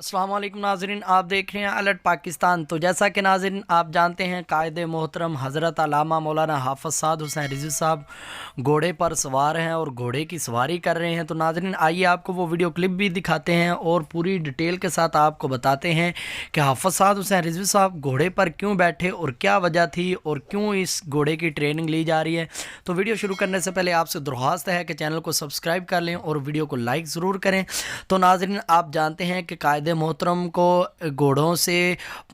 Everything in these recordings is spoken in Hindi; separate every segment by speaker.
Speaker 1: अस्सलाम वालेकुम नाज़रीन, आप देख रहे हैं अलर्ट पाकिस्तान। तो जैसा कि नाज़रीन आप जानते हैं, कायदे मोहतरम हज़रत अल्लामा मौलाना हाफ़िज़ साद हुसैन रिज़वी साहब घोड़े पर सवार हैं और घोड़े की सवारी कर रहे हैं। तो नाज़रीन आइए आपको वो वीडियो क्लिप भी दिखाते हैं और पूरी डिटेल के साथ आपको बताते हैं कि हाफ़िज़ साद हुसैन रिज़वी साहब घोड़े पर क्यों बैठे और क्या वजह थी और क्यों इस घोड़े की ट्रेनिंग ली जा रही है। तो वीडियो शुरू करने से पहले आपसे दरख्वास्त है कि चैनल को सब्सक्राइब कर लें और वीडियो को लाइक ज़रूर करें। तो नाज़रीन आप जानते हैं कि कायदे मोहतरम को घोड़ों से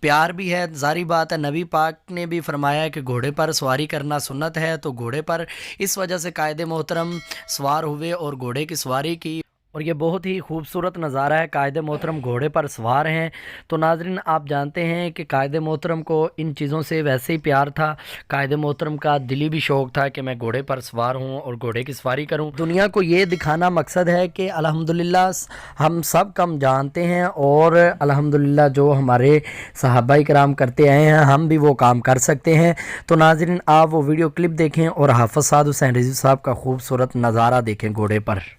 Speaker 1: प्यार भी है। ज़ाहिर बात है, नबी पाक ने भी फरमाया है कि घोड़े पर सवारी करना सुन्नत है। तो घोड़े पर इस वजह से कायदे मोहतरम सवार हुए और घोड़े की सवारी की और ये बहुत ही खूबसूरत नज़ारा है। कायदे मोहतरम घोड़े पर सवार हैं। तो नाज़रीन आप जानते हैं कि कायदे मोहतरम को इन चीज़ों से वैसे ही प्यार था। कायदे मोहतरम का दिली भी शौक़ था कि मैं घोड़े पर सवार हूँ और घोड़े की सवारी करूँ। दुनिया को ये दिखाना मकसद है कि अल्हम्दुलिल्लाह हम सब कम जानते हैं और अल्हम्दुलिल्लाह जो हमारे सहाबाए किराम करते आए हैं हम भी वो काम कर सकते हैं। तो नाज़रीन आप वो वीडियो क्लिप देखें और हाफ़िज़ साद हुसैन रिज़वी साहब का खूबसूरत नज़ारा देखें घोड़े पर।